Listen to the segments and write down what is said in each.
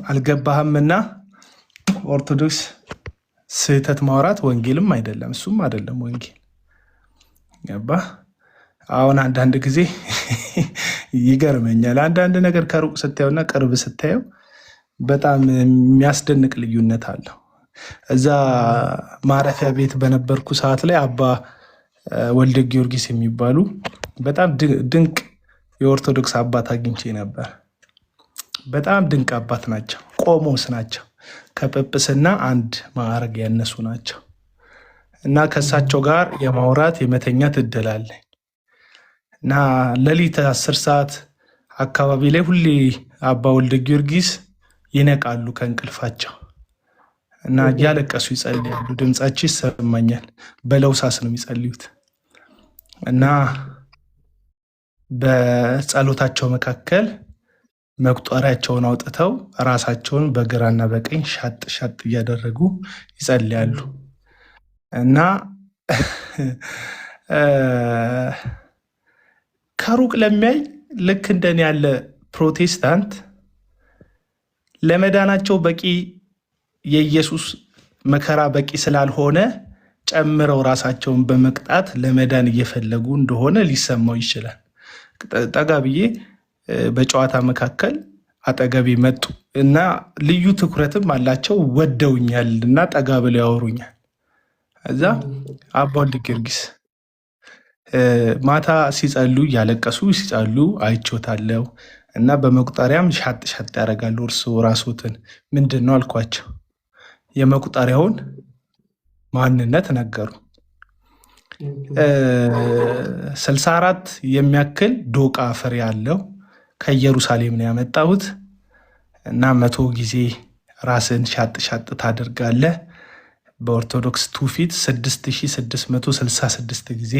አልገባህምና ኦርቶዶክስ ስህተት ማውራት ወንጌልም አይደለም፣ እሱም አይደለም ወንጌል። ገባህ? አሁን አንዳንድ ጊዜ ይገርመኛል። አንዳንድ ነገር ከሩቅ ስታየውና ቅርብ ስታየው በጣም የሚያስደንቅ ልዩነት አለው። እዛ ማረፊያ ቤት በነበርኩ ሰዓት ላይ አባ ወልደ ጊዮርጊስ የሚባሉ በጣም ድንቅ የኦርቶዶክስ አባት አግኝቼ ነበር። በጣም ድንቅ አባት ናቸው። ቆሞስ ናቸው። ከጵጵስና አንድ ማዕረግ ያነሱ ናቸው እና ከእሳቸው ጋር የማውራት የመተኛት እድል አለኝ እና ሌሊት 10 ሰዓት አካባቢ ላይ ሁሌ አባ ወልደ ጊዮርጊስ ይነቃሉ ከእንቅልፋቸው እና እያለቀሱ ይጸልያሉ። ድምጻቸው ይሰማኛል። በለውሳስ ነው የሚጸልዩት እና በጸሎታቸው መካከል መቁጠሪያቸውን አውጥተው ራሳቸውን በግራና በቀኝ ሻጥ ሻጥ እያደረጉ ይጸልያሉ እና ከሩቅ ለሚያይ ልክ እንደኔ ያለ ፕሮቴስታንት ለመዳናቸው በቂ የኢየሱስ መከራ በቂ ስላልሆነ ጨምረው ራሳቸውን በመቅጣት ለመዳን እየፈለጉ እንደሆነ ሊሰማው ይችላል። ጠጋ ብዬ በጨዋታ መካከል አጠገቤ መጡ እና ልዩ ትኩረትም አላቸው። ወደውኛል እና ጠጋ ብለው ያወሩኛል። እዛ አባ ወልደ ጊዮርጊስ ማታ ሲጸሉ እያለቀሱ ሲጸሉ አይቾታለሁ እና በመቁጠሪያም ሻጥ ሻጥ ያደርጋሉ። እርስዎ ራስዎትን ምንድን ነው አልኳቸው። የመቁጠሪያውን ማንነት ነገሩ። 64 የሚያክል ዶቃ ፍሬ ያለው ከኢየሩሳሌም ነው ያመጣሁት እና 100 ጊዜ ራስን ሻጥ ሻጥ ታደርጋለህ። በኦርቶዶክስ ትውፊት 6666 ጊዜ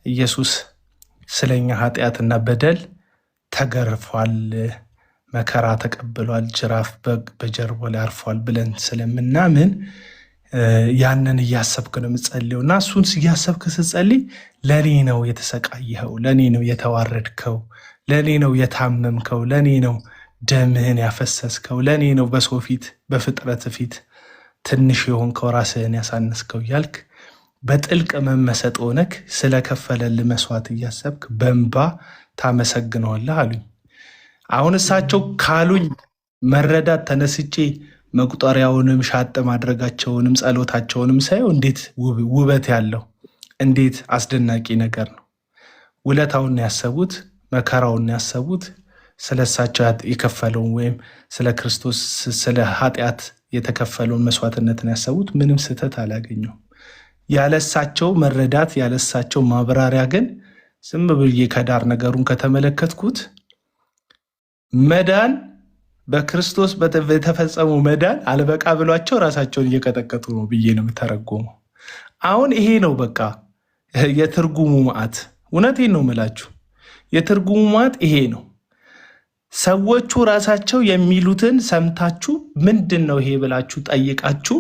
ኢየሱስ ስለኛ ኃጢአትና በደል ተገርፏል፣ መከራ ተቀብሏል፣ ጅራፍ በጀርባው ላይ አርፏል ብለን ስለምናምን ያንን እያሰብክ ነው የምጸልየው እና እሱን እያሰብክ ስትጸልይ ለኔ ነው የተሰቃየኸው፣ ለኔ ነው የተዋረድከው፣ ለኔ ነው የታመምከው፣ ለኔ ነው ደምህን ያፈሰስከው፣ ለኔ ነው በሰው ፊት በፍጥረት ፊት ትንሽ የሆንከው ራስህን ያሳነስከው እያልክ በጥልቅ መመሰጥ ሆነክ ስለከፈለልህ መስዋዕት እያሰብክ በእንባ ታመሰግነዋለህ አሉኝ። አሁን እሳቸው ካሉኝ መረዳት ተነስቼ መቁጠሪያውንም ሻጥ ማድረጋቸውንም ጸሎታቸውንም ሳየው እንዴት ውበት ያለው እንዴት አስደናቂ ነገር ነው። ውለታውን ያሰቡት፣ መከራውን ያሰቡት፣ ስለ እሳቸው የከፈለውን ወይም ስለ ክርስቶስ ስለ ኃጢአት የተከፈለውን መስዋዕትነትን ያሰቡት። ምንም ስህተት አላገኘው። ያለሳቸው መረዳት ያለሳቸው ማብራሪያ ግን ዝም ብዬ ከዳር ነገሩን ከተመለከትኩት መዳን በክርስቶስ በተፈጸመው መዳን አልበቃ ብሏቸው ራሳቸውን እየቀጠቀጡ ነው ብዬ ነው የምተረጎመው። አሁን ይሄ ነው በቃ የትርጉሙ መዓት። እውነቴን ነው የምላችሁ፣ የትርጉሙ መዓት ይሄ ነው። ሰዎቹ ራሳቸው የሚሉትን ሰምታችሁ ምንድን ነው ይሄ ብላችሁ ጠይቃችሁ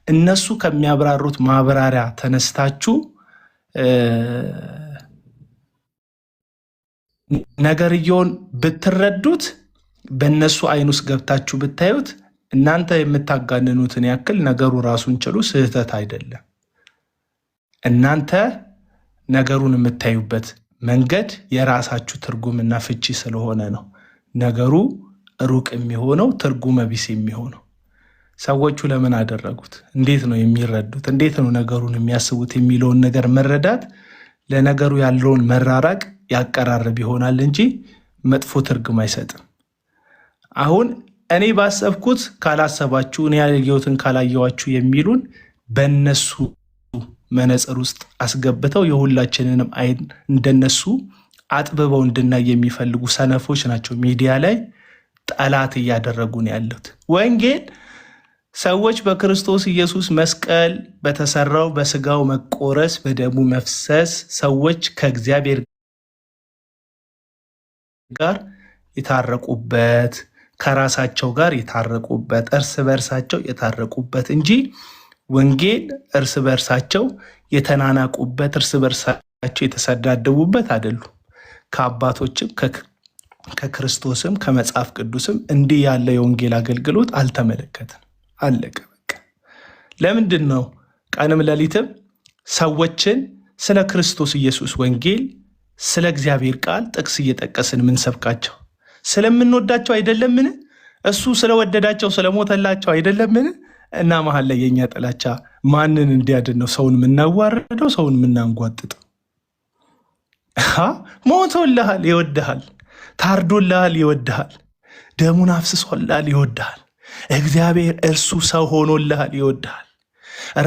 እነሱ ከሚያብራሩት ማብራሪያ ተነስታችሁ ነገርየውን ብትረዱት በእነሱ አይን ውስጥ ገብታችሁ ብታዩት እናንተ የምታጋንኑትን ያክል ነገሩ ራሱን ችሎ ስህተት አይደለም። እናንተ ነገሩን የምታዩበት መንገድ የራሳችሁ ትርጉምና ፍቺ ስለሆነ ነው ነገሩ ሩቅ የሚሆነው ትርጉመ ቢስ የሚሆነው። ሰዎቹ ለምን አደረጉት? እንዴት ነው የሚረዱት? እንዴት ነው ነገሩን የሚያስቡት የሚለውን ነገር መረዳት ለነገሩ ያለውን መራራቅ ያቀራርብ ይሆናል እንጂ መጥፎ ትርጉም አይሰጥም። አሁን እኔ ባሰብኩት ካላሰባችሁ፣ እኔ ያየሁትን ካላየዋችሁ የሚሉን በእነሱ መነጽር ውስጥ አስገብተው የሁላችንንም አይን እንደነሱ አጥብበው እንድናይ የሚፈልጉ ሰነፎች ናቸው ሚዲያ ላይ ጠላት እያደረጉን ያሉት። ወንጌል ሰዎች በክርስቶስ ኢየሱስ መስቀል በተሰራው በስጋው መቆረስ በደሙ መፍሰስ ሰዎች ከእግዚአብሔር ጋር የታረቁበት ከራሳቸው ጋር የታረቁበት እርስ በርሳቸው የታረቁበት እንጂ ወንጌል እርስ በርሳቸው የተናናቁበት እርስ በርሳቸው የተሰዳደቡበት አይደሉም። ከአባቶችም ከክርስቶስም ከመጽሐፍ ቅዱስም እንዲህ ያለ የወንጌል አገልግሎት አልተመለከትም። አለቀ በቃ። ለምንድን ነው ቀንም ሌሊትም ሰዎችን ስለ ክርስቶስ ኢየሱስ ወንጌል ስለ እግዚአብሔር ቃል ጥቅስ እየጠቀስን ምንሰብካቸው? ስለምንወዳቸው አይደለምን? እሱ ስለወደዳቸው ስለሞተላቸው አይደለምን? እና መሀል ላይ የኛ ጥላቻ ማንን እንዲያድን ነው? ሰውን የምናዋርደው፣ ሰውን የምናንጓጥጠው? ሞቶልሃል፣ ይወድሃል። ታርዶልሃል፣ ይወድሃል። ደሙን አፍስሶልሃል፣ ይወድሃል። እግዚአብሔር እርሱ ሰው ሆኖልሃል፣ ይወድሃል።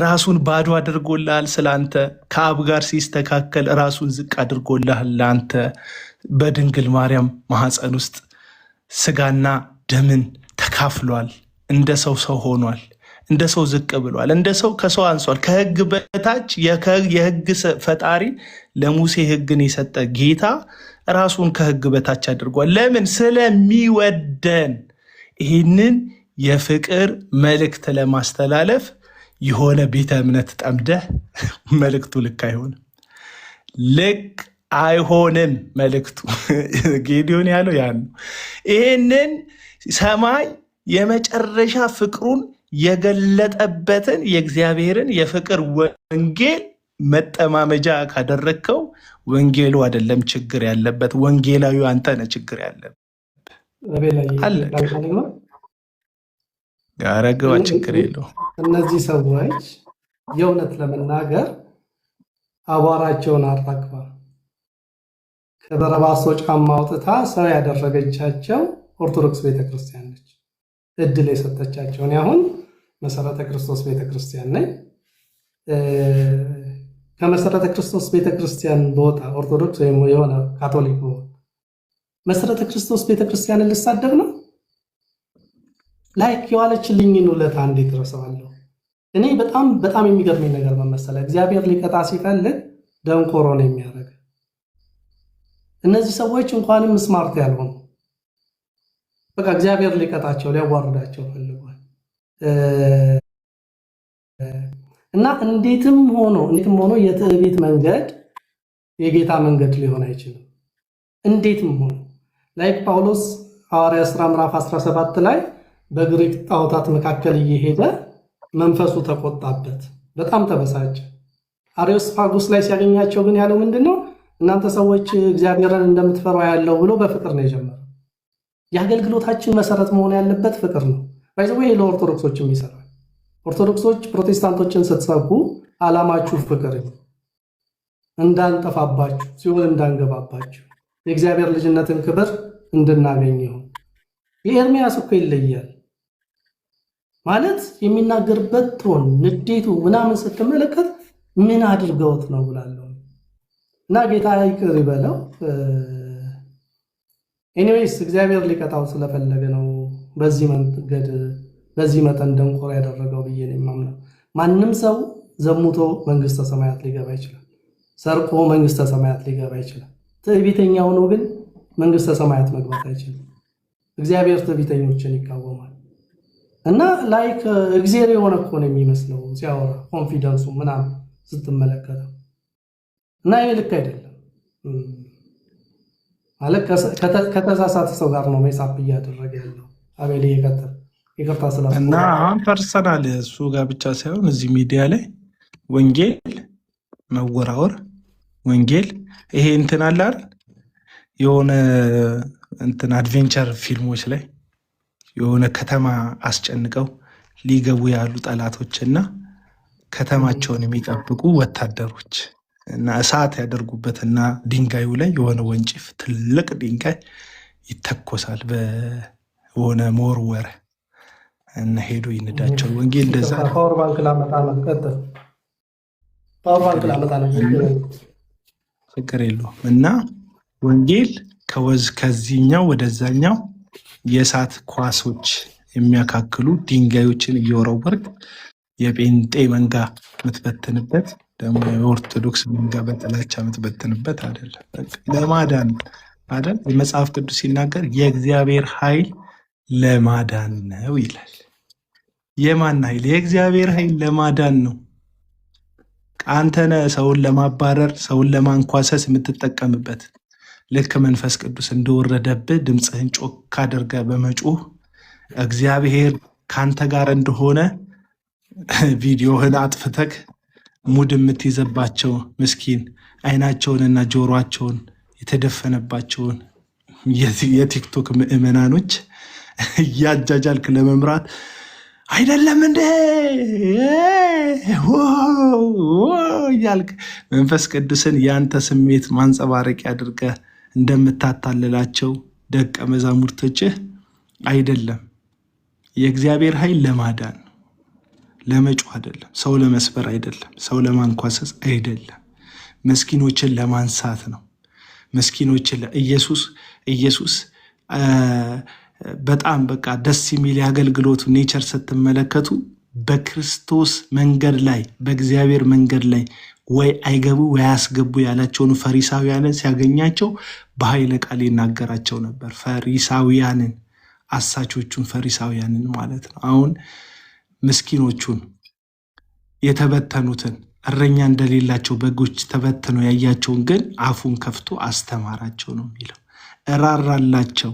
ራሱን ባዶ አድርጎልሃል ስላንተ። ከአብ ጋር ሲስተካከል ራሱን ዝቅ አድርጎልሃል ለአንተ። በድንግል ማርያም ማኅፀን ውስጥ ስጋና ደምን ተካፍሏል። እንደ ሰው ሰው ሆኗል። እንደ ሰው ዝቅ ብሏል። እንደ ሰው ከሰው አንሷል። ከሕግ በታች የሕግ ፈጣሪ ለሙሴ ሕግን የሰጠ ጌታ ራሱን ከሕግ በታች አድርጓል። ለምን? ስለሚወደን። ይህንን የፍቅር መልእክት ለማስተላለፍ የሆነ ቤተ እምነት ጠምደህ መልእክቱ ልክ አይሆንም፣ ልክ አይሆንም መልእክቱ። ጌዲዮን ያለው ያን ነው። ይህንን ሰማይ የመጨረሻ ፍቅሩን የገለጠበትን የእግዚአብሔርን የፍቅር ወንጌል መጠማመጃ ካደረግከው ወንጌሉ አይደለም ችግር ያለበት፣ ወንጌላዊ አንተ ነህ ችግር ያለበት። ጋረገዋ ችግር የለው። እነዚህ ሰዎች የእውነት ለመናገር አቧራቸውን አራግፋ ከበረባሶ ጫማ አውጥታ ሰው ያደረገቻቸው ኦርቶዶክስ ቤተክርስቲያን ነች። እድል የሰጠቻቸው። እኔ አሁን መሰረተ ክርስቶስ ቤተክርስቲያን ነኝ። ከመሰረተ ክርስቶስ ቤተክርስቲያን በወጣ ኦርቶዶክስ ወይም የሆነ ካቶሊክ መሰረተ ክርስቶስ ቤተክርስቲያንን ልሳደብ ነው? ላይክ የዋለችልኝን ውለታ እንዴት እረሳዋለሁ? እኔ በጣም የሚገርመኝ ነገር መመሰለ እግዚአብሔር ሊቀጣ ሲፈልግ ደንቆሮ ነው የሚያደርግ። እነዚህ ሰዎች እንኳንም ስማርት ያልሆኑ በቃ እግዚአብሔር ሊቀጣቸው ሊያዋርዳቸው ፈልጓል። እና እንዴትም ሆኖ የትዕቢት መንገድ የጌታ መንገድ ሊሆን አይችልም። እንዴትም ሆኖ ላይክ ጳውሎስ ሐዋርያት ሥራ ምዕራፍ 17 ላይ በግሪክ ጣዖታት መካከል እየሄደ መንፈሱ ተቆጣበት፣ በጣም ተበሳጨ። አርዮስፋጎስ ላይ ሲያገኛቸው ግን ያለው ምንድነው? እናንተ ሰዎች እግዚአብሔርን እንደምትፈሩ ያለው ብሎ በፍቅር ነው የጀመረው። የአገልግሎታችን መሰረት መሆን ያለበት ፍቅር ነው። ባይዘው ይሄ ለኦርቶዶክሶችም ይሰራል። ኦርቶዶክሶች ፕሮቴስታንቶችን ስትሰብኩ ዓላማችሁ ፍቅር ነው፣ እንዳንጠፋባችሁ፣ ሲኦል እንዳንገባባችሁ፣ የእግዚአብሔር ልጅነትን ክብር እንድናገኝ ይሁን። የኤርሚያስ እኮ ይለያል ማለት የሚናገርበት ቶን፣ ንዴቱ ምናምን ስትመለከት ምን አድርገውት ነው ብላለሁ። እና ጌታ ይቅር ይበለው። ኤኒዌይስ እግዚአብሔር ሊቀጣው ስለፈለገ ነው በዚህ መንገድ በዚህ መጠን ደንቆሮ ያደረገው ብዬ ነው የማምነው። ማንም ሰው ዘሙቶ መንግስተ ሰማያት ሊገባ ይችላል። ሰርቆ መንግስተ ሰማያት ሊገባ ይችላል። ትዕቢተኛ ሆኖ ግን መንግስተ ሰማያት መግባት አይችልም። እግዚአብሔር ትዕቢተኞችን ይቃወማል። እና ላይክ እግዚአብሔር የሆነ እኮ ነው የሚመስለው ሲያወራ ኮንፊደንሱ ምናምን ስትመለከተው። እና ይሄ ልክ አይደለም ማለት ከተሳሳተ ሰው ጋር ነው ሜሳፕ እያደረገ ያለው። አቤል ይቀጥል። ይቅርታ ስላስ እና አሁን ፐርሰናል እሱ ጋር ብቻ ሳይሆን እዚህ ሚዲያ ላይ ወንጌል መወራወር ወንጌል ይሄ እንትን አለ አይደል? የሆነ እንትን አድቬንቸር ፊልሞች ላይ የሆነ ከተማ አስጨንቀው ሊገቡ ያሉ ጠላቶችና ከተማቸውን የሚጠብቁ ወታደሮች እና እሳት ያደርጉበትና ድንጋዩ ላይ የሆነ ወንጭፍ ትልቅ ድንጋይ ይተኮሳል በሆነ መወርወረ እና ሄዶ ይንዳቸው። ወንጌል እንደዛ ፓወር ባንክ ላመጣ ነው። ቀጥል። ፓወር ባንክ ላመጣ ነው። ችግር የለውም። እና ወንጌል ከዚህኛው ወደዛኛው የእሳት ኳሶች የሚያካክሉ ድንጋዮችን እየወረወርክ የጴንጤ መንጋ የምትበትንበት ደግሞ የኦርቶዶክስ መንጋ በጥላቻ የምትበትንበት አይደለም። ለማዳን አይደል? የመጽሐፍ ቅዱስ ሲናገር የእግዚአብሔር ኃይል ለማዳን ነው ይላል። የማን ኃይል? የእግዚአብሔር ኃይል ለማዳን ነው። አንተ ነህ ሰውን ለማባረር ሰውን ለማንኳሰስ የምትጠቀምበት። ልክ መንፈስ ቅዱስ እንደወረደብህ ድምፅህን ጮክ አድርገህ በመጮህ እግዚአብሔር ካንተ ጋር እንደሆነ ቪዲዮህን አጥፍተህ ሙድ የምትይዘባቸው ምስኪን አይናቸውንና ጆሮአቸውን የተደፈነባቸውን የቲክቶክ ምዕመናኖች እያጃጃልክ ለመምራት አይደለም እንዴ እያልክ መንፈስ ቅዱስን ያንተ ስሜት ማንጸባረቂያ አድርገህ እንደምታታልላቸው ደቀ መዛሙርቶችህ አይደለም። የእግዚአብሔር ኃይል ለማዳን ለመጮህ አይደለም፣ ሰው ለመስበር አይደለም፣ ሰው ለማንኳሰስ አይደለም፣ መስኪኖችን ለማንሳት ነው። መስኪኖችን ኢየሱስ በጣም በቃ ደስ የሚል የአገልግሎቱ ኔቸር ስትመለከቱ በክርስቶስ መንገድ ላይ በእግዚአብሔር መንገድ ላይ ወይ አይገቡ ወይ አያስገቡ ያላቸውን ፈሪሳውያንን ሲያገኛቸው በኃይለ ቃል ይናገራቸው ነበር። ፈሪሳውያንን፣ አሳቾቹን ፈሪሳውያንን ማለት ነው። አሁን ምስኪኖቹን የተበተኑትን እረኛ እንደሌላቸው በጎች ተበትነው ያያቸውን ግን አፉን ከፍቶ አስተማራቸው ነው የሚለው። እራራላቸው።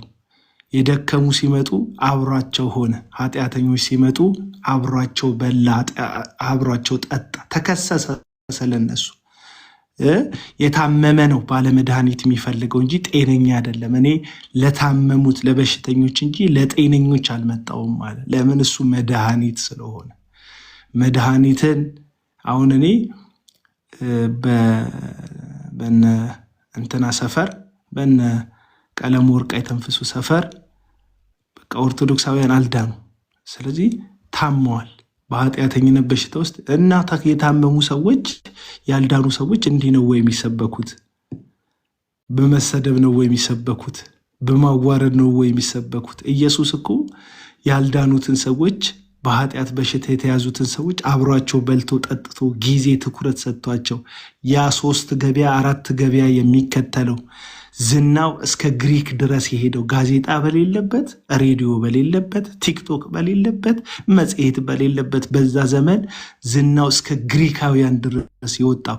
የደከሙ ሲመጡ አብሯቸው ሆነ፣ ኃጢአተኞች ሲመጡ አብሯቸው በላ፣ አብሯቸው ጠጣ። ተከሰሰ ስለነሱ። የታመመ ነው ባለመድኃኒት የሚፈልገው እንጂ ጤነኛ አይደለም። እኔ ለታመሙት ለበሽተኞች እንጂ ለጤነኞች አልመጣውም አለ። ለምን? እሱ መድኃኒት ስለሆነ። መድኃኒትን አሁን እኔ በነ እንትና ሰፈር በነ ቀለም ወርቅ የተንፍሱ ሰፈር በቃ ኦርቶዶክሳውያን አልዳኑ። ስለዚህ ታመዋል በኃጢአተኝነት በሽታ ውስጥ እና የታመሙ ሰዎች ያልዳኑ ሰዎች እንዲህ ነው ወይ የሚሰበኩት? በመሰደብ ነው ወይ የሚሰበኩት? በማዋረድ ነው ወይ የሚሰበኩት? ኢየሱስ እኮ ያልዳኑትን ሰዎች በኃጢአት በሽታ የተያዙትን ሰዎች አብሯቸው በልቶ ጠጥቶ ጊዜ ትኩረት ሰጥቷቸው ያ 3 ገበያ 4 ገበያ የሚከተለው ዝናው እስከ ግሪክ ድረስ የሄደው ጋዜጣ በሌለበት፣ ሬዲዮ በሌለበት፣ ቲክቶክ በሌለበት፣ መጽሔት በሌለበት በዛ ዘመን ዝናው እስከ ግሪካውያን ድረስ የወጣው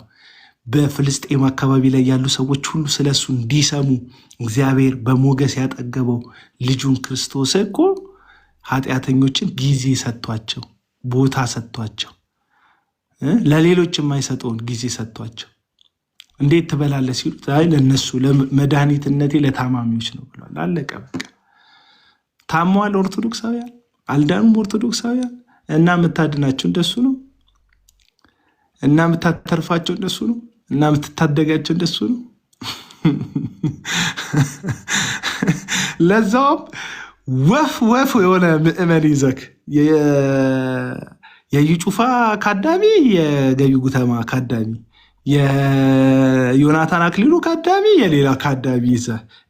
በፍልስጤም አካባቢ ላይ ያሉ ሰዎች ሁሉ ስለሱ እንዲሰሙ እግዚአብሔር በሞገስ ያጠገበው ልጁን ክርስቶስ እኮ ኃጢአተኞችን ጊዜ ሰጥቷቸው ቦታ ሰጥቷቸው ለሌሎች የማይሰጠውን ጊዜ ሰጥቷቸው እንዴት ትበላለህ ሲሉት አይ ለነሱ ለመድኃኒትነቴ ለታማሚዎች ነው ብሏል። አለቀ በቃ። ታሟል ኦርቶዶክሳውያን አልዳኑም ኦርቶዶክሳውያን እና የምታድናቸው እንደሱ ነው እና የምታተርፋቸው እንደሱ ነው እና የምትታደጋቸው እንደሱ ነው። ለዛውም ወፍ የሆነ ምዕመን ይዘክ የይጩፋ ካዳሚ የገቢ ጉተማ ካዳሚ የዮናታን አክሊሉ ካዳሚ የሌላ ካዳሚ ይዘ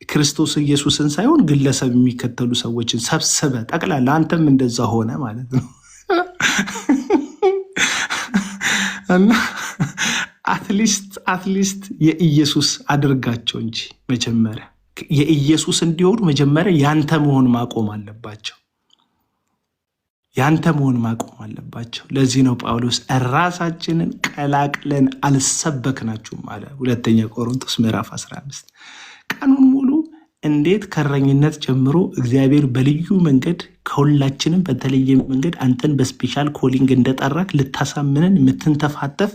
ክርስቶስ ኢየሱስን ሳይሆን ግለሰብ የሚከተሉ ሰዎችን ሰብስበ ጠቅላላ አንተም እንደዛ ሆነ ማለት ነው። እና አትሊስት የኢየሱስ አድርጋቸው እንጂ መጀመሪያ የኢየሱስ እንዲሆኑ መጀመሪያ ያንተ መሆን ማቆም አለባቸው። ያንተ መሆን ማቆም አለባቸው። ለዚህ ነው ጳውሎስ ራሳችንን ቀላቅለን አልሰበክናችሁም አለ። 2 ቆሮንቶስ ምዕራፍ 15 ቀኑን ሙሉ እንዴት ከረኝነት ጀምሮ እግዚአብሔር በልዩ መንገድ ከሁላችንም በተለየ መንገድ አንተን በስፔሻል ኮሊንግ እንደጠራክ ልታሳምነን የምትንተፋተፍ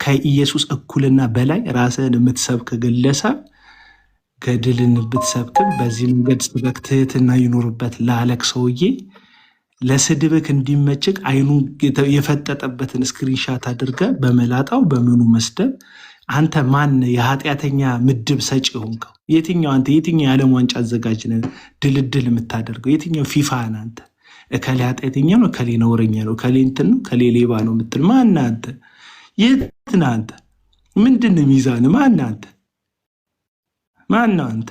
ከኢየሱስ እኩልና በላይ ራስህን የምትሰብክ ግለሰብ ገድልን ብትሰብክም በዚህ መንገድ ስበክ ትህትና ይኖርበት ላለክ ሰውዬ ለስድብክ እንዲመችክ አይኑን የፈጠጠበትን ስክሪንሻት አድርገ በመላጣው በምኑ መስደብ። አንተ ማን የኃጢአተኛ ምድብ ሰጪ ሆንከው? የትኛው የዓለም ዋንጫ አዘጋጅ ድልድል የምታደርገው? የትኛው ፊፋ ነህ አንተ? እከሌ ኃጢአተኛ ነው፣ እከሌ ነውረኛ ነው፣ እከሌ እንትን ነው፣ እከሌ ሌባ ነው የምትል ማን አንተ? የት ነህ አንተ? ምንድን ሚዛን? ማን አንተ? ማን ነው አንተ?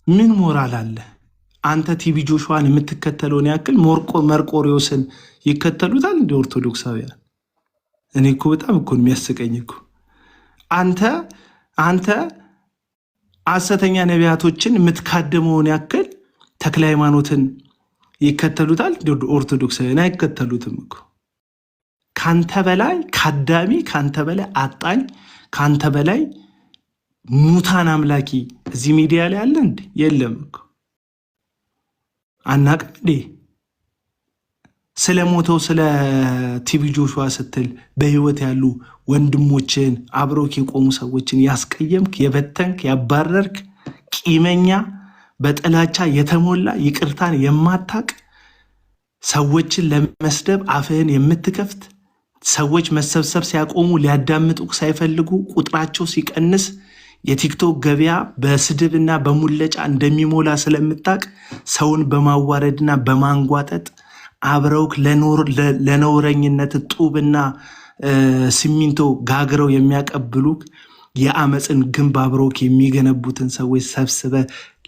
ምን ሞራል አለ? አንተ ቲቢ ጆሹዋን የምትከተለውን ያክል መርቆሪዎስን ይከተሉታል እንደ ኦርቶዶክሳውያን። እኔ እኮ በጣም እኮ የሚያስቀኝ እኮ አንተ ሐሰተኛ ነቢያቶችን የምትካደመውን ያክል ተክለ ሃይማኖትን ይከተሉታል እንደ ኦርቶዶክሳውያን። አይከተሉትም እኮ ካንተ በላይ ካዳሚ፣ ካንተ በላይ አጣኝ፣ ካንተ በላይ ሙታን አምላኪ እዚህ ሚዲያ ላይ አለ እንዴ? የለም እኮ አናቅም እንዴ? ስለ ሞተው ስለ ቲቢ ጆሹዋ ስትል በህይወት ያሉ ወንድሞችን አብሮክ የቆሙ ሰዎችን ያስቀየምክ፣ የበተንክ፣ ያባረርክ ቂመኛ፣ በጥላቻ የተሞላ ይቅርታን የማታቅ ሰዎችን ለመስደብ አፍህን የምትከፍት ሰዎች መሰብሰብ ሲያቆሙ ሊያዳምጡክ ሳይፈልጉ ቁጥራቸው ሲቀንስ የቲክቶክ ገበያ በስድብና በሙለጫ እንደሚሞላ ስለምታቅ ሰውን በማዋረድና በማንጓጠጥ አብረውክ ለነውረኝነት ጡብና ሲሚንቶ ጋግረው የሚያቀብሉክ የአመፅን ግንብ አብረውክ የሚገነቡትን ሰዎች ሰብስበ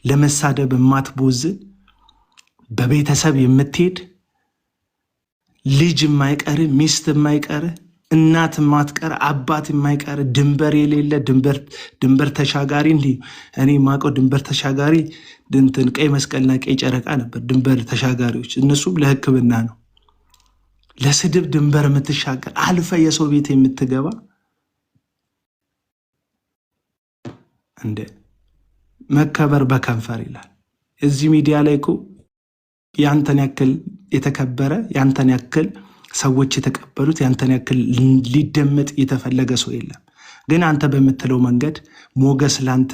ለመሳደብ የማትቦዝን በቤተሰብ የምትሄድ ልጅ የማይቀር ሚስት የማይቀር እናት የማትቀር አባት የማይቀር ድንበር የሌለ ድንበር ተሻጋሪ እንዲህ እኔ ማቀው ድንበር ተሻጋሪ ድንትን ቀይ መስቀልና ቀይ ጨረቃ ነበር ድንበር ተሻጋሪዎች። እነሱም ለሕክምና ነው። ለስድብ ድንበር የምትሻገር አልፈ የሰው ቤት የምትገባ እንደ መከበር በከንፈር ይላል። እዚህ ሚዲያ ላይ እኮ ያንተን ያክል የተከበረ ያንተን ያክል ሰዎች የተቀበሉት ያንተን ያክል ሊደመጥ የተፈለገ ሰው የለም። ግን አንተ በምትለው መንገድ ሞገስ ላንተ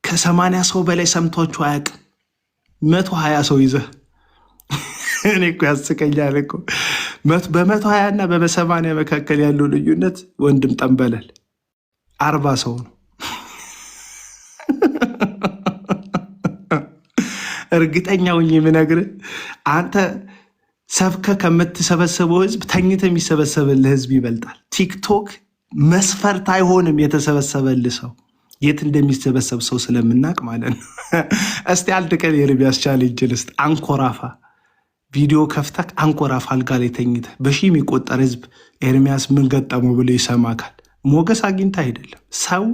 ከ80 ሰው በላይ ሰምቷችሁ አያውቅም። 120 ሰው ይዘህ እኔ እኮ ያስቀኛል እኮ በ120 እና በ80 መካከል ያለው ልዩነት ወንድም ጠንበለል 40 ሰው ነው። እርግጠኛ ሆኜ የምነግርህ አንተ ሰብከ ከምትሰበሰበው ህዝብ ተኝተ የሚሰበሰብልህ ህዝብ ይበልጣል። ቲክቶክ መስፈርት አይሆንም የተሰበሰበልህ ሰው የት እንደሚሰበሰብ ሰው ስለምናቅ ማለት ነው። እስቲ አንድ ቀን የኤርሚያስ ቻሌንጅ ልስጥ። አንኮራፋ ቪዲዮ ከፍተክ አንኮራፋ አልጋ ላይ ተኝተ በሺህ የሚቆጠር ህዝብ ኤርሚያስ ምን ገጠመው ብሎ ይሰማካል። ሞገስ አግኝታ አይደለም ሰው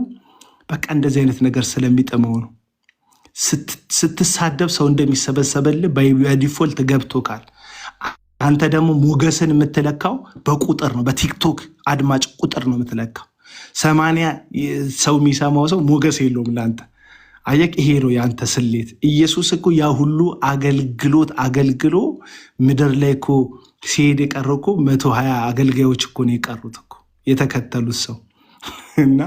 በቃ እንደዚህ አይነት ነገር ስለሚጠመው ነው። ስትሳደብ ሰው እንደሚሰበሰበልህ በዲፎልት ገብቶካል። አንተ ደግሞ ሞገስን የምትለካው በቁጥር ነው። በቲክቶክ አድማጭ ቁጥር ነው የምትለካው። 80 ሰው የሚሰማው ሰው ሞገስ የለውም ለአንተ። አየቅ ይሄ ነው የአንተ ስሌት። ኢየሱስ እኮ ያ ሁሉ አገልግሎ ምድር ላይ እኮ ሲሄድ የቀረው እኮ 120 አገልጋዮች እኮ ነው የቀሩት እኮ የተከተሉት ሰው እና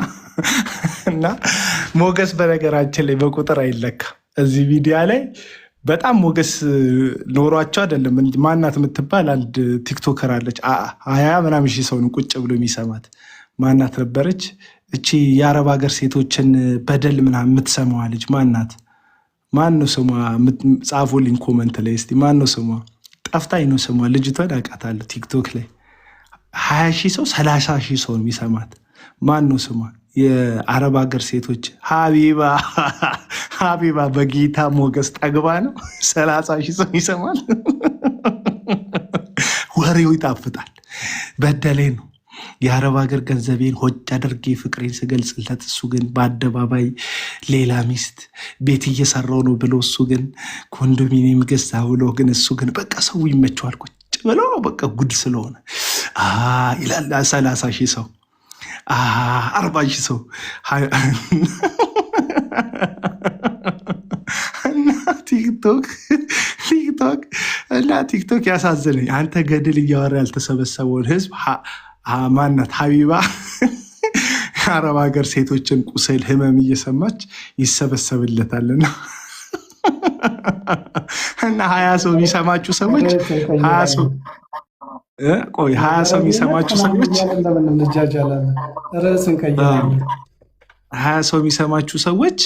ሞገስ በነገራችን ላይ በቁጥር አይለካ። እዚህ ሚዲያ ላይ በጣም ሞገስ ኖሯቸው አይደለም። ማናት የምትባል አንድ ቲክቶከር አለች። 20 ምናምን ሺህ ሰው ነው ቁጭ ብሎ የሚሰማት። ማናት ነበረች እቺ የአረብ ሀገር ሴቶችን በደል ምናምን የምትሰማዋ ልጅ ማናት? ማን ነው ስሟ? ጻፉልኝ ኮመንት ላይ እስቲ ማን ነው ስሟ? ጠፍታኝ ነው ስሟ። ልጅቷን አውቃታለሁ። ቲክቶክ ላይ 20 ሺህ ሰው 30 ሺህ ሰው ነው የሚሰማት። ማን ነው ስሟ? የአረብ ሀገር ሴቶች ሀቢባ በጌታ ሞገስ ጠግባ ነው 30 ሺህ ሰው ይሰማል። ወሬው ይጣፍጣል። በደሌ ነው የአረብ ሀገር ገንዘቤን ሆጭ አድርጌ ፍቅሬን ስገልጽለት፣ እሱ ግን በአደባባይ ሌላ ሚስት ቤት እየሰራው ነው ብሎ እሱ ግን ኮንዶሚኒየም ገዛ ብሎ ግን እሱ ግን በቃ ሰው ይመቸዋል ቁጭ ብሎ በቃ ጉድ ስለሆነ ይላል 30 ሺህ ሰው 40 ሺህ ሰው እና ቲክቶክ ያሳዝነኝ። አንተ ገድል እያወራ ያልተሰበሰበውን ህዝብ ማናት ሀቢባ የአረብ ሀገር ሴቶችን ቁስል ህመም እየሰማች ይሰበሰብለታልና እና 20 ሰው የሚሰማችሁ ሰዎች 20 ሰው ቆይ 20 ሰው የሚሰማችሁ ሰዎች 20 ሰው የሚሰማችሁ ሰዎች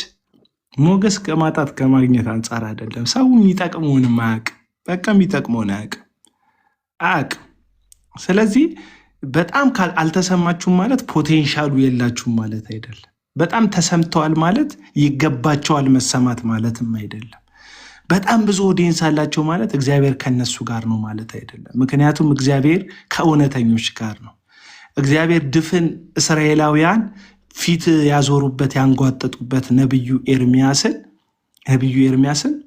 ሞገስ ከማጣት ከማግኘት አንጻር አይደለም። ሰው የሚጠቅመውንም አያውቅም። በቃ የሚጠቅመውን አያውቅም። ስለዚህ በጣም አልተሰማችሁም ማለት ፖቴንሻሉ የላችሁም ማለት አይደለም። በጣም ተሰምተዋል ማለት ይገባቸዋል መሰማት ማለትም አይደለም። በጣም ብዙ ኦዲየንስ አላቸው ማለት እግዚአብሔር ከነሱ ጋር ነው ማለት አይደለም። ምክንያቱም እግዚአብሔር ከእውነተኞች ጋር ነው። እግዚአብሔር ድፍን እስራኤላውያን ፊት ያዞሩበት ያንጓጠጡበት ነቢዩ ኤርሚያስን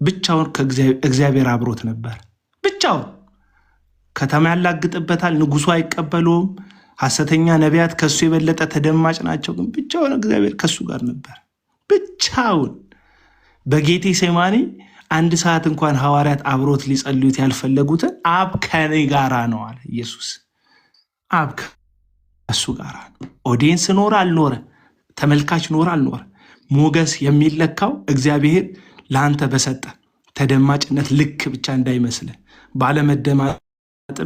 ብቻውን እግዚአብሔር አብሮት ነበር። ብቻውን ከተማ ያላግጥበታል፣ ንጉሱ አይቀበለውም። ሐሰተኛ ነቢያት ከሱ የበለጠ ተደማጭ ናቸው። ግን ብቻውን እግዚአብሔር ከሱ ጋር ነበር። ብቻውን በጌቴ ሴማኒ 1 ሰዓት እንኳን ሐዋርያት አብሮት ሊጸልዩት ያልፈለጉትን አብ ከኔ ጋራ ነው አለ ኢየሱስ። አብ ከሱ ጋራ ነው። ኦዲየንስ ኖረ አልኖረ፣ ተመልካች ኖረ አልኖረ፣ ሞገስ የሚለካው እግዚአብሔር ለአንተ በሰጠ ተደማጭነት ልክ ብቻ እንዳይመስልህ። ባለመደማጥም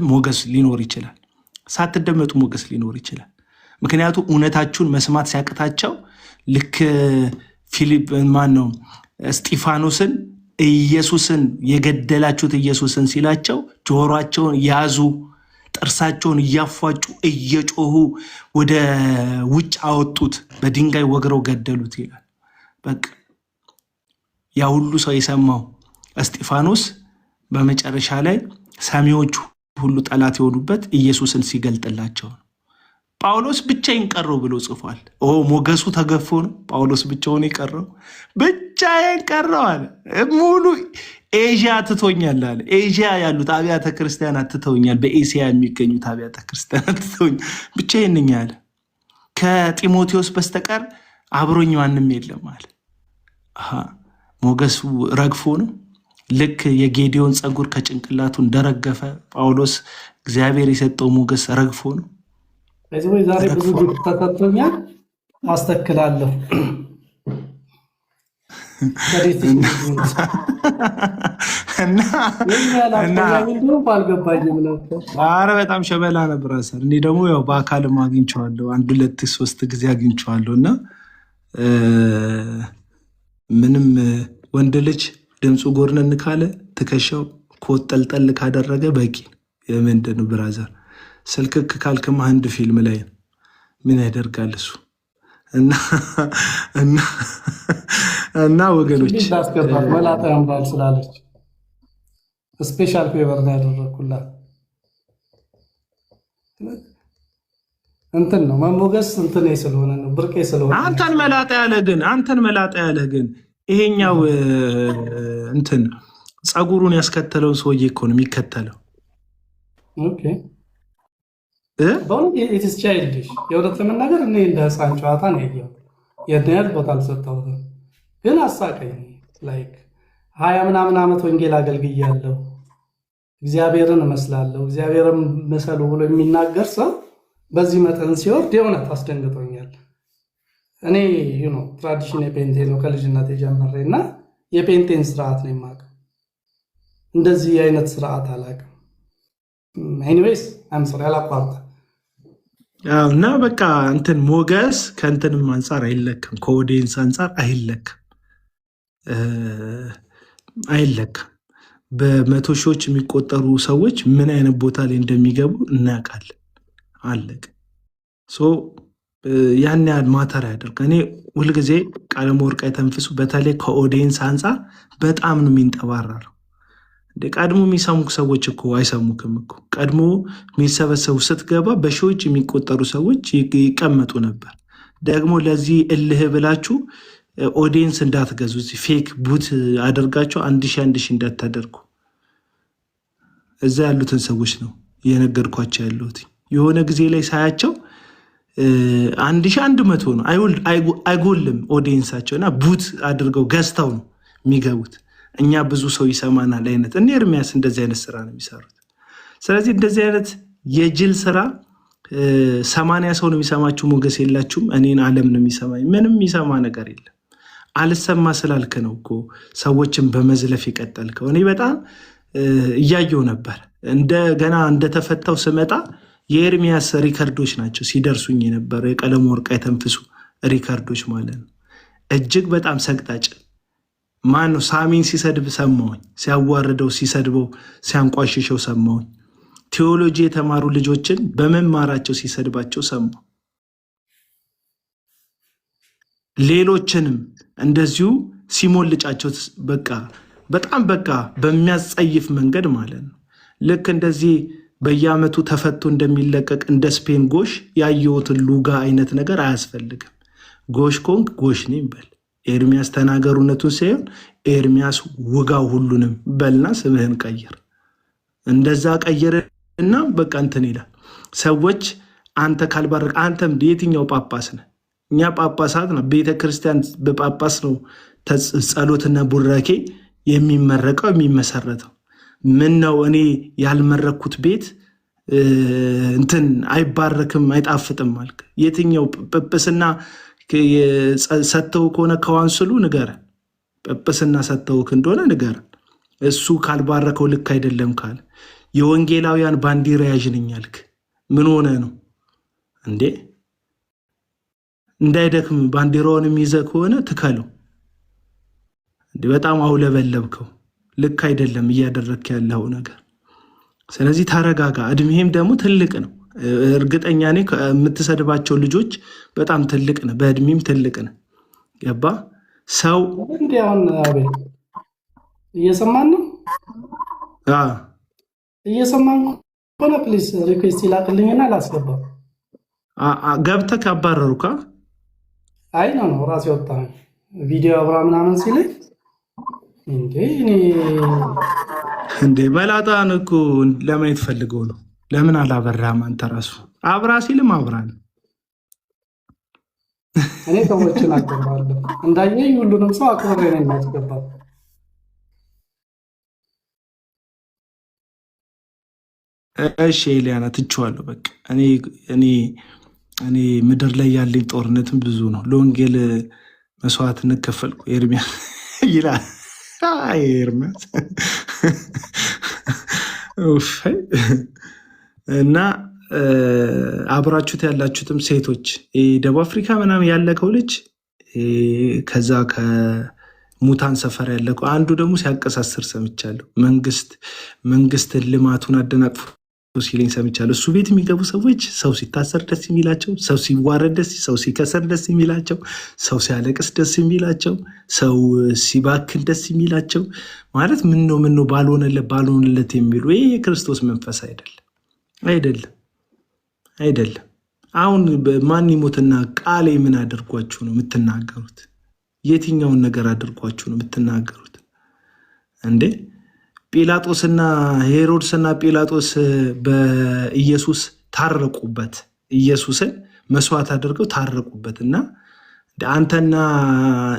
ሞገስ ሊኖር ይችላል። ሳትደመጡ ሞገስ ሊኖር ይችላል። ምክንያቱም እውነታችሁን መስማት ሲያቅታቸው ልክ ፊሊፕ ማነው እስጢፋኖስን ኢየሱስን የገደላችሁት ኢየሱስን ሲላቸው ጆሮአቸውን ያዙ፣ ጥርሳቸውን እያፏጩ እየጮሁ ወደ ውጭ አወጡት፣ በድንጋይ ወግረው ገደሉት ይላል። በቃ ያ ሁሉ ሰው የሰማው እስጢፋኖስ በመጨረሻ ላይ ሰሚዎቹ ሁሉ ጠላት የሆኑበት ኢየሱስን ሲገልጥላቸው ነው። ጳውሎስ ብቻዬን ቀረው ብሎ ጽፏል። ሞገሱ ተገፎ ነው ጳውሎስ ብቻውን የቀረው። ብቻዬን ቀረው አለ። ሙሉ ኤዥያ ትቶኛል አለ። ኤዥያ ያሉት አብያተ ክርስቲያናት ትተውኛል፣ በኤስያ የሚገኙት አብያተ ክርስቲያናት ትተውኛል፣ ብቻዬን ነኝ አለ። ከጢሞቴዎስ በስተቀር አብሮኝ ማንም የለም አለ። ሞገሱ ረግፎ ነው። ልክ የጌዲዮን ፀጉር ከጭንቅላቱ እንደረገፈ ጳውሎስ እግዚአብሔር የሰጠው ሞገስ ረግፎ ነው። ዛሬ ብዙ ግብ ተከቶኛል፣ አስተክላለሁ። ኧረ በጣም ሸበላ ነበር። እኔ ደግሞ ያው በአካልም አግኝቼዋለሁ፣ 1-2-3 ጊዜ አግኝቼዋለሁ። እና ምንም ወንድ ልጅ ድምፁ ጎርነን ካለ ትከሻው ኮጠልጠል ካደረገ በቂ ምንድን ነው ብራዘር? ስልክክ ካልክማ አንድ ፊልም ላይ ምን ያደርጋል እሱ? እና ወገኖች መላጣ ያምራል ስላለች ስፔሻል ፌቨር ነው ያደረኩላት። እንትን ነው መሞገስ እንትን ስለሆነ ነው ብርቄ ስለሆነ አንተን መላጣ ያለ ግን ይሄኛው እንትን ፀጉሩን ያስከተለውን ሰውዬ እኮ ነው የሚከተለው። ኦኬ ኢትስ ቻይልዲሽ የእውነት ለመናገር እኔ እንደ ህፃን ጨዋታ ነው ያየው። የድነት ቦታ አልሰጠሁትም፣ ግን አሳቀኝ። ላይክ 20 ምናምን ዓመት ወንጌል አገልግያለሁ፣ እግዚአብሔርን እመስላለሁ፣ እግዚአብሔርን መሰሉ ብሎ የሚናገር ሰው በዚህ መጠን ሲወርድ የእውነት አስደንግጦኛል። እኔ ትራዲሽን የፔንቴ ነው ከልጅነት የጀመረ እና የፔንቴን ስርዓት ነው የማውቀው። እንደዚህ አይነት ስርዓት አላውቅም። ኤኒዌይስ አምሶሪ አላቋርጠ እና በቃ እንትን ሞገስ ከእንትንም አንጻር አይለክም፣ ከኦዲየንስ አንጻር አይለክም። በመቶ ሺዎች የሚቆጠሩ ሰዎች ምን አይነት ቦታ ላይ እንደሚገቡ እናያውቃለን። አለቅ ያን ያህል ማተር ያደርግ። እኔ ሁልጊዜ ቀለመወርቅ የተንፍሱ በተለይ ከኦዲየንስ አንጻር በጣም ነው የሚንጠባረረው። ቀድሞ የሚሰሙ ሰዎች እኮ አይሰሙክም እኮ። ቀድሞ የሚሰበሰቡ ስትገባ በሺዎች የሚቆጠሩ ሰዎች ይቀመጡ ነበር። ደግሞ ለዚህ እልህ ብላችሁ ኦዲየንስ እንዳትገዙ፣ ፌክ ቡት አደርጋቸው 1000 እንዳታደርጉ። እዛ ያሉትን ሰዎች ነው እየነገርኳቸው ያለሁት። የሆነ ጊዜ ላይ ሳያቸው 1100 ነው አይጎልም ኦዲየንሳቸው፣ እና ቡት አድርገው ገዝተው ነው የሚገቡት። እኛ ብዙ ሰው ይሰማናል አይነት። እኔ ኤርሚያስ እንደዚህ አይነት ስራ ነው የሚሰሩት። ስለዚህ እንደዚህ አይነት የጅል ስራ 80 ሰው ነው የሚሰማችሁ፣ ሞገስ የላችሁም። እኔን ዓለም ነው የሚሰማኝ። ምንም የሚሰማ ነገር የለም። አልሰማ ስላልክ ነው እኮ ሰዎችን በመዝለፍ የቀጠልከው። እኔ በጣም እያየው ነበር። እንደገና እንደተፈታው ስመጣ የኤርሚያስ ሪከርዶች ናቸው ሲደርሱኝ የነበረው፣ የቀለም ወርቅ የተንፍሱ ሪከርዶች ማለት ነው። እጅግ በጣም ሰቅጣጭ ማነው? ሳሚን ሲሰድብ ሰማሁኝ፣ ሲያዋርደው፣ ሲሰድበው፣ ሲያንቋሽሸው ሰማሁኝ። ቴዎሎጂ የተማሩ ልጆችን በመማራቸው ሲሰድባቸው ሰማሁ። ሌሎችንም እንደዚሁ ሲሞልጫቸው በጣም በሚያስጸይፍ መንገድ ማለት ነው። ልክ እንደዚህ በየዓመቱ ተፈቶ እንደሚለቀቅ እንደ ስፔን ጎሽ ያየሁትን ሉጋ አይነት ነገር አያስፈልግም። ጎሽ ኮንክ ጎሽ ነኝ በል። ኤርሚያስ ተናገሩነቱን ሳይሆን ኤርሚያስ ውጋው ሁሉንም በልና ስምህን ቀይር። እንደዛ ቀይር እና በቃ እንትን ይላል። ሰዎች አንተ ካልባረክ አንተም የትኛው ጳጳስ ነህ? እኛ ጳጳሳት ነው ቤተ ክርስቲያን በጳጳስ ነው ጸሎትና ቡራኬ የሚመረቀው የሚመሰረተው። ምን ነው እኔ ያልመረኩት ቤት እንትን አይባረክም አይጣፍጥም አልክ? የትኛው ጵጵስና ሰጥተው ከሆነ ከዋንስሉ ንገረን። ጵጵስና ሰጥተውክ እንደሆነ ንገረን። እሱ ካልባረከው ልክ አይደለም ካለ የወንጌላውያን ባንዲራ ያዥ ነኝ አልክ። ምን ሆነ ነው እንዴ? እንዳይደክም ባንዲራውን የሚይዘህ ከሆነ ትከለው። እንዴ በጣም አውለበለብከው። ልክ አይደለም እያደረግክ ያለው ነገር። ስለዚህ ተረጋጋ። እድሜህም ደግሞ ትልቅ ነው። እርግጠኛ ነኝ የምትሰድባቸው ልጆች በጣም ትልቅ ነው፣ በእድሜም ትልቅ ነው። ገባ ሰው እንዲያውን አቤት እየሰማን ነው። እየሰማን ሆነ ፕሊስ ሪኩዌስት ይላክልኝና ላስገባው። ገብተህ ካባረሩካ አይ ነው ራሴ ወጣ ቪዲዮ አብራ ምናምን ሲለኝ እንዴ መላጣን እኮ ለማየት ፈልገው ነው። ለምን አላበራህም አንተ? ራሱ አብራ ሲልም አብራን። እኔ ሰዎችን አከብራለሁ እንዳየኝ ሁሉንም ሰው አክብሬ ነው የሚያስገባው። እሺ ኤሊያና ትቼዋለሁ። በቃ እኔ ምድር ላይ ያለኝ ጦርነትም ብዙ ነው። ለወንጌል መስዋዕትነት ከፈልኩ ኤርሚያስ ይላል። ኤርሚያስ እና አብራችሁት ያላችሁትም ሴቶች ደቡብ አፍሪካ ምናምን ያለቀው ልጅ ከዛ ከሙታን ሰፈር ያለቀው አንዱ ደግሞ ሲያቀሳስር ሰምቻለሁ። መንግስት ልማቱን አደናቅፎ ሲለኝ ሰምቻለሁ። እሱ ቤት የሚገቡ ሰዎች ሰው ሲታሰር ደስ የሚላቸው፣ ሰው ሲዋረድ ሰው ሲከሰር ደስ የሚላቸው፣ ሰው ሲያለቅስ ደስ የሚላቸው፣ ሰው ሲባክን ደስ የሚላቸው ማለት ምን ነው ባልሆነለት የሚሉ ይህ የክርስቶስ መንፈስ አይደለም። አሁን ማን ይሞትና ቃሌ ምን አድርጓችሁ ነው የምትናገሩት? የትኛውን ነገር አድርጓችሁ ነው የምትናገሩት እንዴ? ጲላጦስና ሄሮድስና ጲላጦስ በኢየሱስ ታረቁበት። ኢየሱስን መስዋዕት አድርገው ታረቁበት። እና አንተና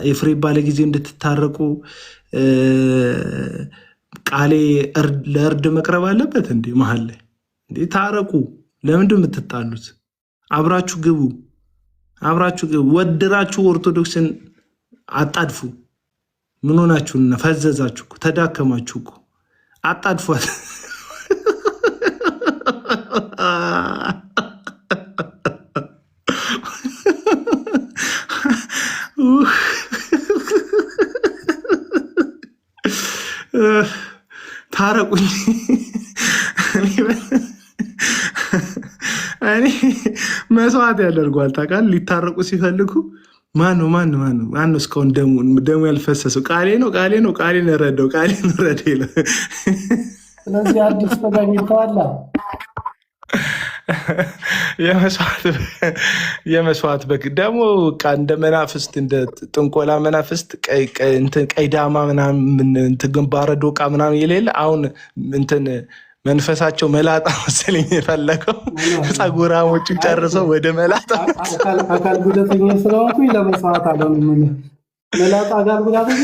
ኤፍሬም ባለ ጊዜ እንድትታረቁ ቃሌ ለእርድ መቅረብ አለበት እንዴ? መሀል ላይ እንዴ ታረቁ። ለምንድን የምትጣሉት? አብራችሁ ግቡ። ወድራችሁ ኦርቶዶክስን አጣድፉ። ምን ሆናችሁና ፈዘዛችሁ? ተዳከማችሁ እኮ አጣድፏት። ታረቁኝ። እኔ መስዋዕት ያደርጓል ታውቃለህ። ሊታረቁ ሲፈልጉ ማነው እስካሁን ደሙ ያልፈሰሰው? ቃሌ ነው ረደው ረደ። ስለዚህ አዲስ ተገኝተዋል። የመስዋዕት በግ ደግሞ እንደ መናፍስት እንደ ጥንቆላ መናፍስት ቀይ ዳማ ምናምን ግንባረ ዶቃ ምናምን የሌለ አሁን እንትን መንፈሳቸው መላጣ መሰለኝ የፈለገው። ፀጉራሞቹ ጨርሰው ወደ መላጣ አካል ጉዳተኛ ስለሆንኩኝ ለመስዋዕት አልሆንም። መላጣ አካል ጉዳተኛ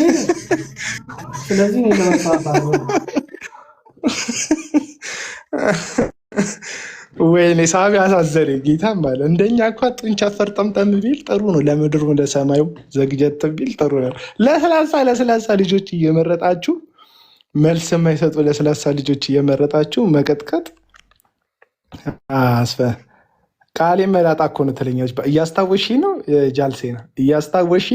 ስለዚህ ለመስዋዕት አልሆንም። ወይኔ ሳቢ አሳዘነኝ። ጌታም ባለ እንደኛ እኳ ጡንቻ ፈርጠምጠም ቢል ጥሩ ነው። ለምድሩ ለሰማዩ ዘግጀት ቢል ጥሩ ነው። ለስላሳ ልጆች እየመረጣችሁ መልስ የማይሰጡ ለስላሳ ልጆች እየመረጣችሁ መቀጥቀጥ ቃሌ መላጣ እኮ ነው ትለኛለች። እያስታወሺ ነው ጃልሴና እያስታወሺ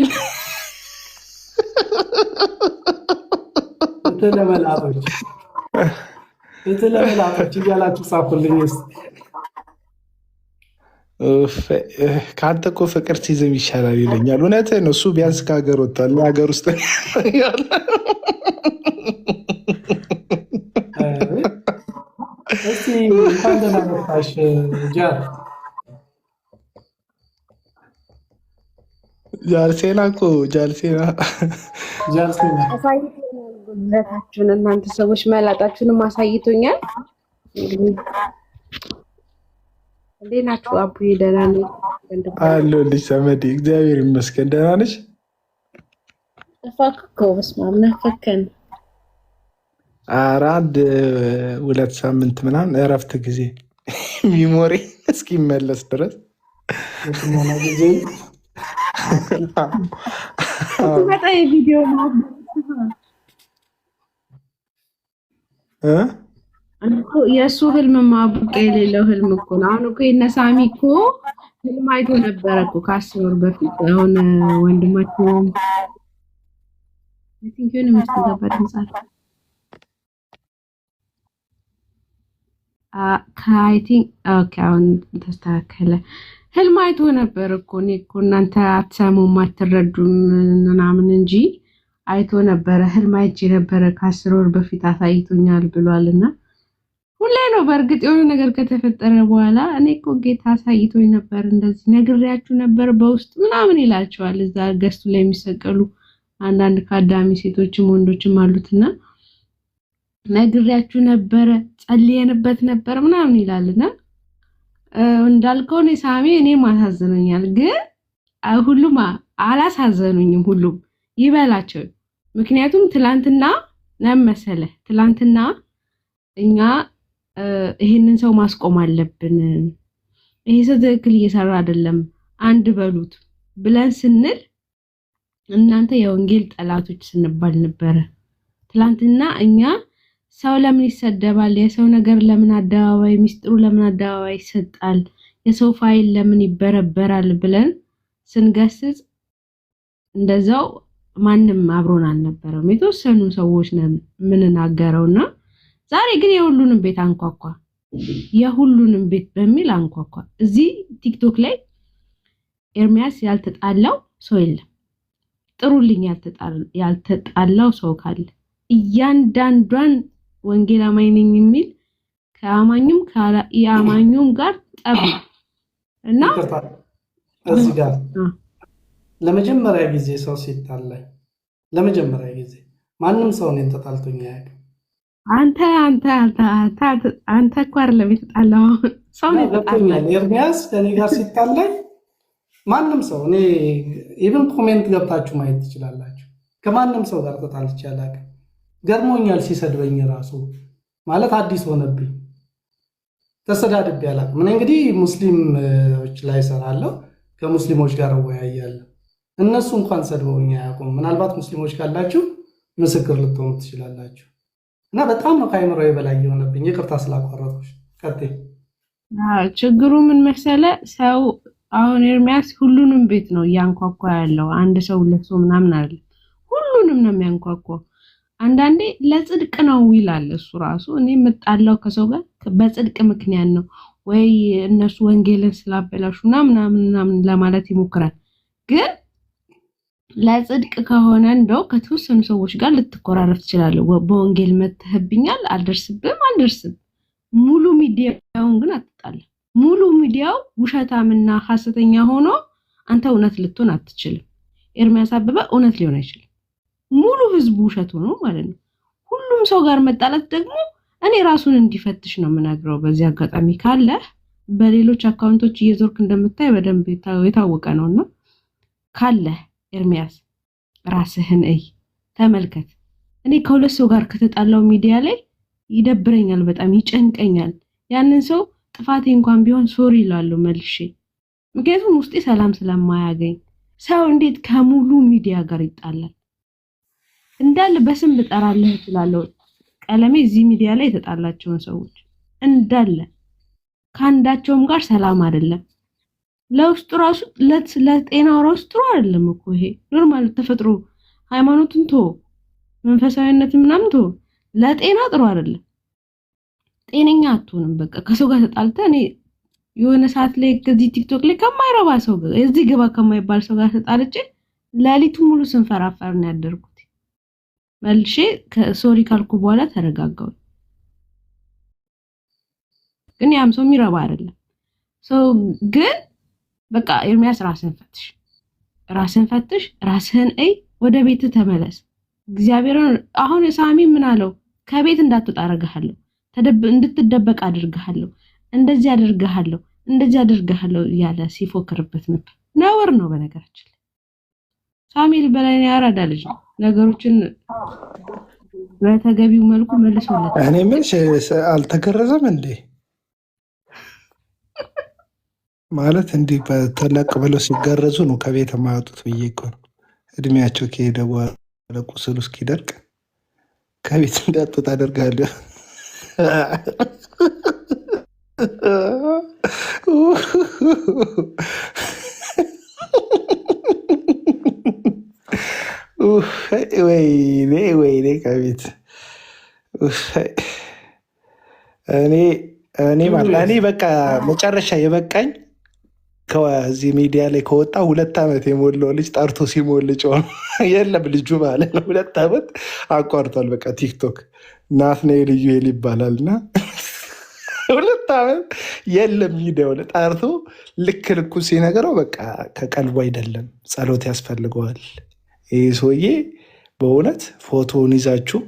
ለመላጦች እያላችሁ ጻፉልኝ። ከአንተ እኮ ፍቅር ሲዝም ይሻላል ይለኛል። እውነትህ ነው። እሱ ቢያንስ ከሀገር ወጥቷል። ሀገር ውስጥ እስቲ እንኳን ደህና መጣሽ ጃልሴና እኮ ጃልሴና አሳይቶኛል። ጉድለታችሁን እናንተ ሰዎች መላጣችሁንም አሳይቶኛል። እንዴት ናችሁ? አቡዬ ደህና ነኝ አለሁልሽ ዘመዴ፣ እግዚአብሔር ይመስገን። ደህና ነሽ? ጠፋክ እኮ በስመ አብ ናፈከን። ኧረ አንድ 2 ሳምንት ምናምን እረፍት ጊዜ ሚሞሪ እስኪመለስ ድረስ የጥሞና ጊዜ በጣም የቪዲዮ ነው የእሱ ህልም ማቡቅ የሌለው ህልም እኮ ነው። አሁን እኮ የነሳሚ እኮ ህልም አይቶ ነበረ እኮ ከ10 ወር በፊት። አሁን ወንድማችን ቲንኪውን የምትገባ ድምጻት አይ ቲንክ ኦኬ፣ አሁን ተስተካከለ። ህልም አይቶ ነበር እኮ እኔ እኮ እናንተ አትሰሙም አትረዱም ምናምን እንጂ አይቶ ነበረ። ህልም አይቼ ነበረ ከ10 ወር በፊት አሳይቶኛል ብሏልና ሁሌ ነው በእርግጥ የሆነ ነገር ከተፈጠረ በኋላ እኔ እኮ ጌታ አሳይቶኝ ነበር እንደዚህ ነግሬያችሁ ነበር በውስጥ ምናምን ይላቸዋል። እዛ ገስቱ ላይ የሚሰቀሉ አንዳንድ ካዳሚ ሴቶችም ወንዶችም አሉትና ነግሬያችሁ ነበረ ጸልየንበት ነበር ምናምን ይላልና እንዳልከው ነው ሳሚ። እኔ ማሳዘኑኛል ግን ሁሉም አላሳዘኑኝም። ሁሉም ይበላቸው። ምክንያቱም ትላንትና ነመሰለ ትላንትና እኛ ይሄንን ሰው ማስቆም አለብን፣ ይሄ ሰው ትክክል እየሰራ አይደለም አንድ በሉት ብለን ስንል እናንተ የወንጌል ጠላቶች ስንባል ነበረ። ትላንትና እኛ ሰው ለምን ይሰደባል፣ የሰው ነገር ለምን አደባባይ ሚስጥሩ ለምን አደባባይ ይሰጣል፣ የሰው ፋይል ለምን ይበረበራል ብለን ስንገስጽ እንደዛው ማንም አብሮን አልነበረም። የተወሰኑ ሰዎች ነን ምንናገረውና ዛሬ ግን የሁሉንም ቤት አንኳኳ። የሁሉንም ቤት በሚል አንኳኳ። እዚህ ቲክቶክ ላይ ኤርሚያስ ያልተጣላው ሰው የለም። ጥሩልኝ ያልተጣላው ሰው ካለ እያንዳንዷን ወንጌል አማኝ ነኝ የሚል ከአማኙም ከአማኙም ጋር ጠብ እና እዚህ ጋር ለመጀመሪያ ጊዜ ሰው ሲጣላ ለመጀመሪያ ጊዜ ማንም ሰው እኔን ተጣልቶኝ አያውቅም። አንተ እኮ አይደለም የተጣላው ሰው ነው የተጣላው። ኤርሚያስ ከኔ ጋር ሲጣላኝ ማንም ሰው እኔ ኢቭን ኮሜንት ገብታችሁ ማየት ትችላላችሁ። ከማንም ሰው ጋር ተጣልቼ አላውቅም። ገርሞኛል ሲሰድበኝ ራሱ ማለት አዲስ ሆነብኝ። ተሰዳድቤ አላውቅም። እኔ እንግዲህ ሙስሊሞች ላይ እሰራለሁ፣ ከሙስሊሞች ጋር እወያያለሁ። እነሱ እንኳን ሰድበውኝ አያውቁም። ምናልባት ሙስሊሞች ካላችሁ ምስክር ልትሆኑ ትችላላችሁ። እና በጣም ነው ከአይምሮዬ በላይ የሆነብኝ። ይቅርታ ስላቋረጥኩሽ። ቀጥይ። ችግሩ ምን መሰለ፣ ሰው አሁን ኤርሚያስ ሁሉንም ቤት ነው እያንኳኳ ያለው። አንድ ሰው ሁለት ሰው ምናምን አይደለም፣ ሁሉንም ነው የሚያንኳኳው። አንዳንዴ ለጽድቅ ነው ይላል እሱ ራሱ። እኔ የምጣላው ከሰው ጋር በጽድቅ ምክንያት ነው ወይ እነሱ ወንጌልን ስላበላሹ ምናምን ለማለት ይሞክራል። ግን ለጽድቅ ከሆነ እንደው ከተወሰኑ ሰዎች ጋር ልትቆራረፍ ትችላለህ። በወንጌል መተህብኛል፣ አልደርስም። ሙሉ ሚዲያውን ግን አትጣላ። ሙሉ ሚዲያው ውሸታምና ሐሰተኛ ሆኖ አንተ እውነት ልትሆን አትችልም። ኤርሚያስ አበበ እውነት ሊሆን አይችልም። ሙሉ ህዝቡ ውሸት ሆኖ ማለት ነው። ሁሉም ሰው ጋር መጣላት ደግሞ እኔ ራሱን እንዲፈትሽ ነው የምነግረው። በዚህ አጋጣሚ ካለ በሌሎች አካውንቶች እየዞርክ እንደምታይ በደንብ የታወቀ ነውና ካለ ኤርሚያስ ራስህን ተመልከት። እኔ ከሁለት ሰው ጋር ከተጣላው ሚዲያ ላይ ይደብረኛል፣ በጣም ይጨንቀኛል። ያንን ሰው ጥፋቴ እንኳን ቢሆን ሶሪ እላለሁ መልሼ። ምክንያቱም ውስጤ ሰላም ስለማያገኝ። ሰው እንዴት ከሙሉ ሚዲያ ጋር ይጣላል? እንዳለ በስም ልጠራልህ እችላለሁ። ቀለሜ እዚህ ሚዲያ ላይ የተጣላቸውን ሰዎች እንዳለ ከአንዳቸውም ጋር ሰላም አይደለም። ለውስጡ ራሱ ለጤናው ራሱ ጥሩ አይደለም እኮ ይሄ ኖርማል ተፈጥሮ ሃይማኖትን መንፈሳዊነትን ምናምን ለጤና ጥሩ አይደለም። ጤነኛ አትሆንም። በቃ ከሰው ጋር ተጣልተህ እኔ የሆነ ሰዓት ላይ ከዚህ ቲክቶክ ላይ ከማይረባ ሰው ጋር እዚህ ግባ ከማይባል ሰው ጋር ተጣልቼ ሌሊቱ ሙሉ ስንፈራፈር ነው ያደርኩት። መልሼ ሶሪ ካልኩ በኋላ ተረጋጋው። ግን ያም ሰው የሚረባ አይደለም። ግን በቃ ኤርሚያስ ራስህን ፈትሽ፣ ራስህን ወደ ቤት ተመለስ። እግዚአብሔርን አሁን ሳሚ ምን አለው? ከቤት እንዳትወጣ አደርግሃለሁ። እንድትደበቅ አድርግሃለሁ፣ እንደዚህ አድርግሃለሁ፣ እንደዚህ አድርግሃለሁ እያለ ሲፎክርበት ነበር። ነውር ነው። በነገራችን ሳሙኤል በላይ ያራዳ ልጅ ነው። ነገሮችን በተገቢው መልኩ መልሶለት። እኔ ምንሽ አልተገረዘም እንዴ ማለት እንዲህ በተለቅ ብለው ሲገረዙ ነው ከቤት የማያወጡት ብዬ እኮ ነው። እድሜያቸው ከሄደ በኋላ ቁስሉ እስኪደርቅ ከቤት እንዳትወጣ አደርጋለሁ። ወይኔ ከቤት እኔ በቃ መጨረሻ የበቃኝ ከዚህ ሚዲያ ላይ ከወጣ 2 ዓመት የሞላው ልጅ ጠርቶ ሲሞልጭ የለም ልጁ ማለት ነው። 2 ዓመት አቋርጧል። በቃ ቲክቶክ ናትናኤል ኢዩኤል ይባላል እና 2 ዓመት የለም ሚዲያው ላይ ጠርቶ ልክ ልኩ ሲነገረው በቃ ከቀልቡ አይደለም፣ ጸሎት ያስፈልገዋል ይህ ሰውዬ። በእውነት ፎቶውን ይዛችሁ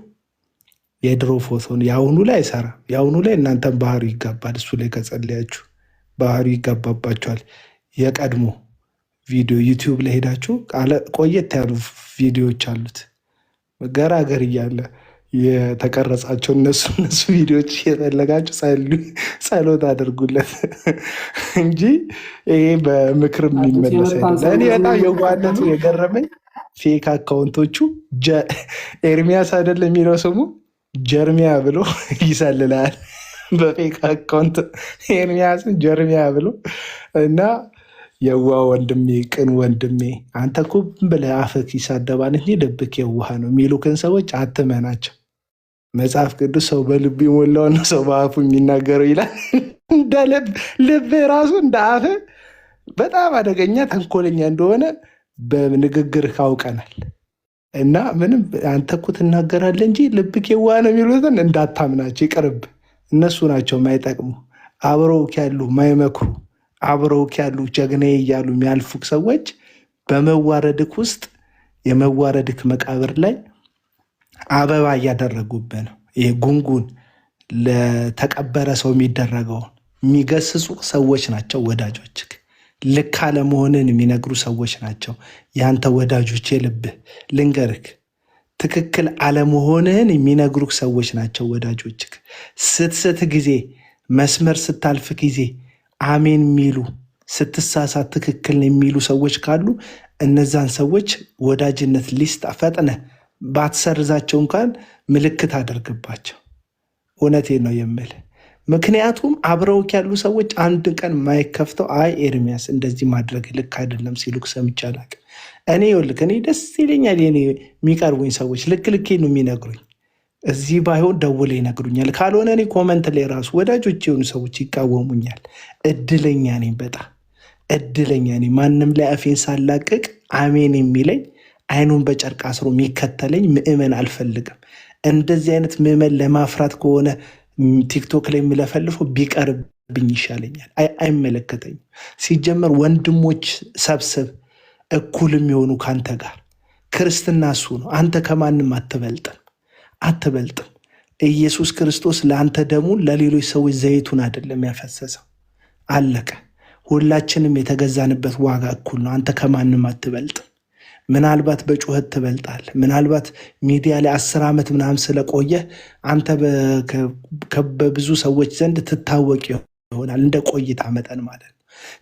የድሮ ፎቶን የአሁኑ ላይ አይሰራም። የአሁኑ ላይ እናንተን ባህሩ ይጋባል። እሱ ላይ ከጸለያችሁ ባህሩ ይጋባባቸዋል። የቀድሞ ቪዲዮ ዩቲዩብ ላይ ሄዳችሁ ቆየት ያሉ ቪዲዮዎች አሉት ገራገር እያለ የተቀረጻቸው እነሱ ቪዲዮዎች እየፈለጋችሁ ጸሎት አድርጉለት እንጂ ይሄ በምክር የሚመለስ አይደለም። እኔ በጣም የዋህነቱ የገረመኝ ፌክ አካውንቶቹ ኤርሚያስ አይደለም የሚለው ስሙ ጀርሚያ ብሎ ይሰልላል። በፌክ አካውንት ኤርሚያስን ጀርሚያ ብሎ እና የዋ ወንድሜ፣ ቅን ወንድሜ አንተ እኮ ብለህ አፍህ ይሳደባል እንጂ ልብክ የዋህ ነው የሚሉክን ሰዎች አትመናቸው። መጽሐፍ ቅዱስ ሰው በልቡ የሞላውን ሰው በአፉ የሚናገረው ይላል። እንደ ልብ ራሱ እንደ አፍህ በጣም አደገኛ ተንኮለኛ እንደሆነ በንግግር ካውቀናል። እና ምንም አንተ እኮ ትናገራለህ እንጂ ልብክ የዋህ ነው የሚሉትን እንዳታምናቸው፣ ይቅርብ። እነሱ ናቸው የማይጠቅሙ አብረውክ ያሉ ማይመክሩ አብረውክ ያሉ ጀግናዬ እያሉ የሚያልፉክ ሰዎች በመዋረድክ ውስጥ የመዋረድክ መቃብር ላይ አበባ እያደረጉብህ ነው። ይህ ጉንጉን ለተቀበረ ሰው የሚደረገውን የሚገስጹ ሰዎች ናቸው ወዳጆችክ። ልክ አለመሆንን የሚነግሩ ሰዎች ናቸው ያንተ ወዳጆች። የልብህ ልንገርክ፣ ትክክል አለመሆንህን የሚነግሩክ ሰዎች ናቸው ወዳጆችክ። ስትስት ጊዜ መስመር ስታልፍ ጊዜ አሜን የሚሉ ስትሳሳት ትክክል የሚሉ ሰዎች ካሉ እነዛን ሰዎች ወዳጅነት ሊስት ፈጥነ ባትሰርዛቸው እንኳን ምልክት አደርግባቸው። እውነቴን ነው የምልህ። ምክንያቱም አብረውክ ያሉ ሰዎች አንድ ቀን ማይከፍተው አይ ኤርሚያስ እንደዚህ ማድረግ ልክ አይደለም ሲሉክ ሰምቼ አላውቅም። እኔ ይኸውልህ እኔ ደስ ይለኛል የኔ የሚቀርቡኝ ሰዎች ልክ ልኬ ነው የሚነግሩኝ። እዚህ ባይሆን ደውለው ይነግሩኛል። ካልሆነ እኔ ኮመንት ላይ ራሱ ወዳጆች የሆኑ ሰዎች ይቃወሙኛል። እድለኛ ነኝ፣ በጣም እድለኛ ነኝ። ማንም ላይ አፌን ሳላቅቅ አሜን የሚለኝ አይኑን በጨርቅ አስሮ የሚከተለኝ ምዕመን አልፈልግም። እንደዚህ አይነት ምዕመን ለማፍራት ከሆነ ቲክቶክ ላይ የሚለፈልፈው ቢቀርብኝ ይሻለኛል። አይመለከተኝም። ሲጀመር ወንድሞች ሰብስብ እኩል የሚሆኑ ከአንተ ጋር። ክርስትና እሱ ነው። አንተ ከማንም አትበልጥም። ኢየሱስ ክርስቶስ ለአንተ ደሙን ለሌሎች ሰዎች ዘይቱን አይደለም ያፈሰሰው። አለቀ። ሁላችንም የተገዛንበት ዋጋ እኩል ነው። አንተ ከማንም አትበልጥም። ምናልባት በጩኸት ትበልጣል። ምናልባት ሚዲያ ላይ 10 ዓመት ምናምን ስለቆየህ አንተ በብዙ ሰዎች ዘንድ ትታወቅ ይሆናል፣ እንደ ቆይታ መጠን ማለት ነው።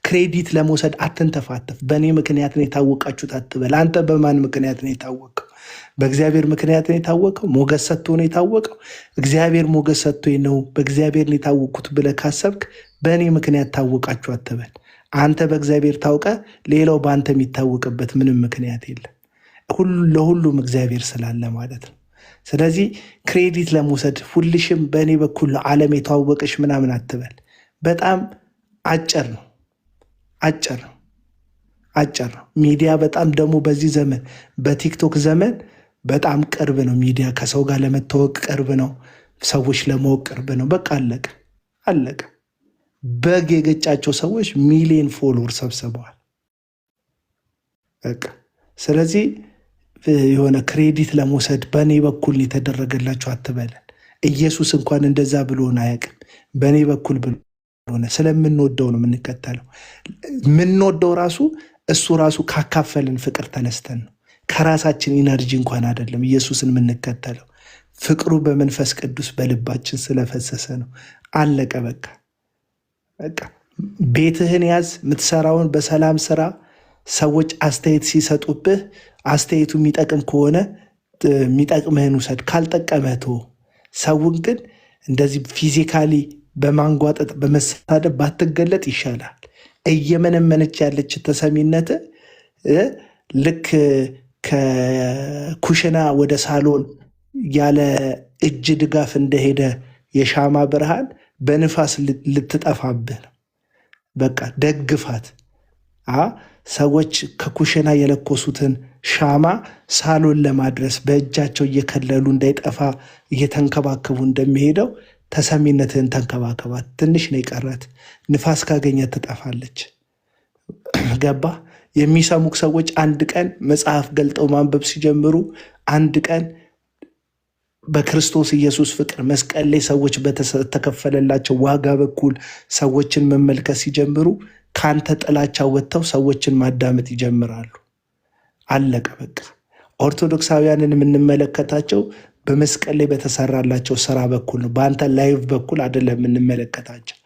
ክሬዲት ለመውሰድ አትንተፋተፍ። በእኔ ምክንያት ነው የታወቃችሁት አትበል። አንተ በማን ምክንያት ነው የታወቀው? በእግዚአብሔር ምክንያት ነው የታወቀው። ሞገስ ሰጥቶ ነው የታወቀው። እግዚአብሔር ሞገስ ሰጥቶ ነው በእግዚአብሔር ነው የታወቅኩት ብለህ ካሰብክ በእኔ ምክንያት ታወቃችሁ አትበል። አንተ በእግዚአብሔር ታውቀ፣ ሌላው በአንተ የሚታወቅበት ምንም ምክንያት የለም። ለሁሉም እግዚአብሔር ስላለ ማለት ነው። ስለዚህ ክሬዲት ለመውሰድ ሁልሽም በእኔ በኩል ነው ዓለም የተዋወቀሽ ምናምን አትበል። በጣም አጭር ነው። ሚዲያ በጣም ደግሞ በዚህ ዘመን በቲክቶክ ዘመን በጣም ቅርብ ነው። ሚዲያ ከሰው ጋር ለመታወቅ ቅርብ ነው። ሰዎች ለማወቅ ቅርብ ነው። በቃ አለቀ። በግ የገጫቸው ሰዎች ሚሊዮን ፎሎወር ሰብስበዋል። በቃ ስለዚህ የሆነ ክሬዲት ለመውሰድ በእኔ በኩል የተደረገላቸው አትበለን። ኢየሱስ እንኳን እንደዛ ብሎን አያውቅም። በእኔ በኩል ብሎነ ስለምንወደው ነው የምንከተለው። የምንወደው ራሱ እሱ ራሱ ካካፈልን ፍቅር ተነስተን ነው። ከራሳችን ኢነርጂ እንኳን አይደለም ኢየሱስን የምንከተለው። ፍቅሩ በመንፈስ ቅዱስ በልባችን ስለፈሰሰ ነው። አለቀ በቃ። ቤትህን ያዝ፣ የምትሰራውን በሰላም ስራ። ሰዎች አስተያየት ሲሰጡብህ አስተያየቱ የሚጠቅም ከሆነ የሚጠቅምህን ውሰድ፣ ካልጠቀመህ ተወው። ሰውን ግን እንደዚህ ፊዚካሊ በማንጓጠጥ በመሳደብ ባትገለጥ ይሻላል። እየመነመነች ያለች ተሰሚነት ልክ ከኩሽና ወደ ሳሎን ያለ እጅ ድጋፍ እንደሄደ የሻማ ብርሃን በንፋስ ልትጠፋብህ ነው። በቃ ደግፋት። ሰዎች ከኩሽና የለኮሱትን ሻማ ሳሎን ለማድረስ በእጃቸው እየከለሉ እንዳይጠፋ እየተንከባከቡ እንደሚሄደው ተሰሚነትህን ተንከባከባት። ትንሽ ነው የቀረት። ንፋስ ካገኘ ትጠፋለች። ገባ? የሚሰሙክ ሰዎች አንድ ቀን መጽሐፍ ገልጠው ማንበብ ሲጀምሩ፣ አንድ ቀን በክርስቶስ ኢየሱስ ፍቅር መስቀል ላይ ሰዎች በተከፈለላቸው ዋጋ በኩል ሰዎችን መመልከት ሲጀምሩ ከአንተ ጥላቻ ወጥተው ሰዎችን ማዳመጥ ይጀምራሉ። አለቀ በቃ። ኦርቶዶክሳውያንን የምንመለከታቸው በመስቀል ላይ በተሰራላቸው ስራ በኩል ነው። በአንተ ላይቭ በኩል አይደለም የምንመለከታቸው።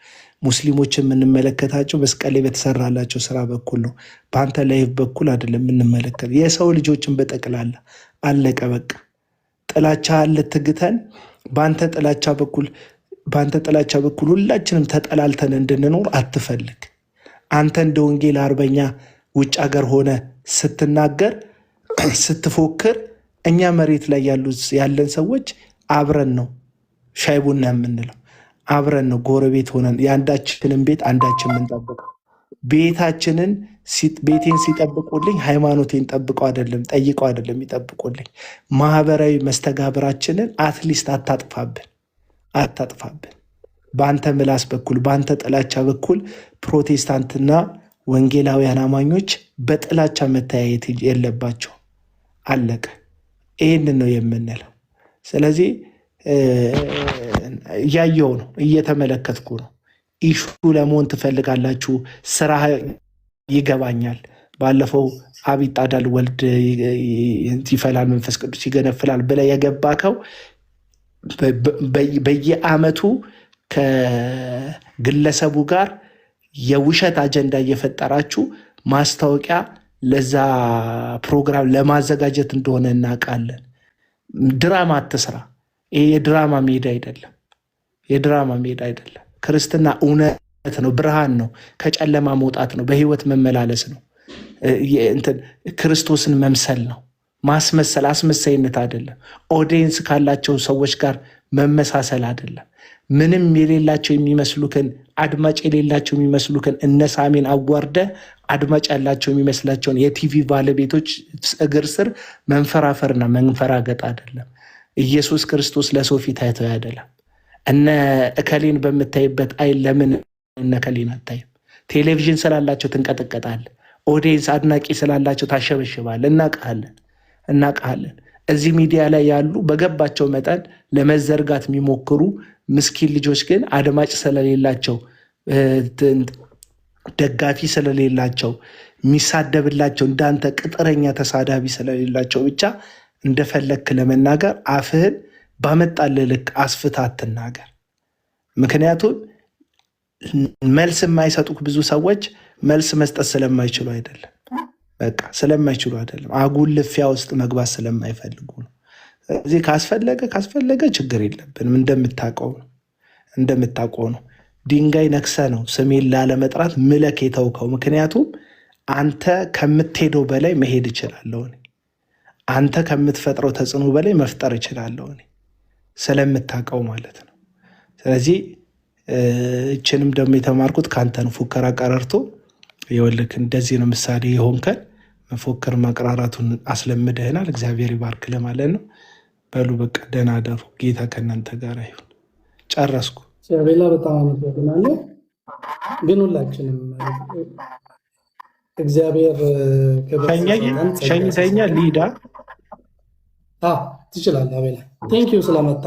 ሙስሊሞችን የምንመለከታቸው መስቀል ላይ በተሰራላቸው ስራ በኩል ነው። በአንተ ላይቭ በኩል አይደለም የምንመለከት። የሰው ልጆችን በጠቅላላ አለቀ በቃ። ጥላቻ ልትግተን በአንተ ጥላቻ በኩል ሁላችንም ተጠላልተን እንድንኖር አትፈልግ። አንተ እንደ ወንጌል አርበኛ ውጭ ሀገር ሆነ ስትናገር ስትፎክር፣ እኛ መሬት ላይ ያለን ሰዎች አብረን ነው ሻይ ቡና የምንለው፣ አብረን ነው ጎረቤት ሆነን የአንዳችንን ቤት አንዳችን የምንጠብቀው። ቤቴን ሲጠብቁልኝ ሃይማኖቴን ጠብቀው አይደለም ጠይቀው አይደለም ይጠብቁልኝ። ማህበራዊ መስተጋብራችንን አትሊስት አታጥፋብን። በአንተ ምላስ በኩል በአንተ ጥላቻ በኩል ፕሮቴስታንትና ወንጌላውያን አማኞች በጥላቻ መተያየት የለባቸው። አለቀ። ይህንን ነው የምንለው። ስለዚህ እያየው ነው፣ እየተመለከትኩ ነው። ኢሹ ለመሆን ትፈልጋላችሁ። ስራ ይገባኛል። ባለፈው አብ ይጣዳል ወልድ ይፈላል መንፈስ ቅዱስ ይገነፍላል ብለህ የገባከው በየአመቱ ከግለሰቡ ጋር የውሸት አጀንዳ እየፈጠራችሁ ማስታወቂያ ለዛ ፕሮግራም ለማዘጋጀት እንደሆነ እናውቃለን። ድራማ አትስራ። ይሄ የድራማ ሜዳ አይደለም። ክርስትና እውነት ነው፣ ብርሃን ነው፣ ከጨለማ መውጣት ነው፣ በህይወት መመላለስ ነው፣ ክርስቶስን መምሰል ነው። ማስመሰል አስመሳይነት አይደለም። ኦዲየንስ ካላቸው ሰዎች ጋር መመሳሰል አይደለም። ምንም የሌላቸው የሚመስሉክን አድማጭ የሌላቸው የሚመስሉክን እነ ሳሜን አዋርደ አድማጭ ያላቸው የሚመስላቸውን የቲቪ ባለቤቶች እግር ስር መንፈራፈርና መንፈራገጥ አይደለም። ኢየሱስ ክርስቶስ ለሰው ፊት አይተው አይደለም። እነ እከሌን በምታይበት አይን ለምን እነ እከሌን አታይም? ቴሌቪዥን ስላላቸው ትንቀጠቀጣል። ኦዲየንስ አድናቂ ስላላቸው ታሸበሽባል። እናውቃለን። እዚህ ሚዲያ ላይ ያሉ በገባቸው መጠን ለመዘርጋት የሚሞክሩ ምስኪን ልጆች ግን አድማጭ ስለሌላቸው፣ ደጋፊ ስለሌላቸው፣ የሚሳደብላቸው እንዳንተ ቅጥረኛ ተሳዳቢ ስለሌላቸው ብቻ እንደፈለክ ለመናገር አፍህን ባመጣልህ ልክ አስፍታ አትናገር። ምክንያቱም መልስ የማይሰጡክ ብዙ ሰዎች መልስ መስጠት ስለማይችሉ አይደለም። አጉል ልፊያ ውስጥ መግባት ስለማይፈልጉ ነው። እዚህ ካስፈለገ ችግር የለብንም። እንደምታውቀው ነው። ድንጋይ ነክሰ ነው ስሜን ላለመጥራት ምለክ የተውከው። ምክንያቱም አንተ ከምትሄደው በላይ መሄድ እችላለሁ። አንተ ከምትፈጥረው ተጽዕኖ በላይ መፍጠር እችላለሁ ስለምታውቀው ማለት ነው። ስለዚህ እችንም ደግሞ የተማርኩት ከአንተ ነው። ፉከራ ቀረርቶ የወልክ እንደዚህ ነው ምሳሌ የሆንከን መፎከር ማቅራራቱን አስለምደህናል። እግዚአብሔር ይባርክ ለማለት ነው። በሉ በቃ ደህና አደሩ። ጌታ ከእናንተ ጋር ይሁን። ጨረስኩ። ሌላ በጣም አመሰግናለሁ። ግን ሁላችንም እግዚአብሔር ሸኝተኛ ሊዳ ትችላለህ። አቤላ ቴንኪው ስለመጣ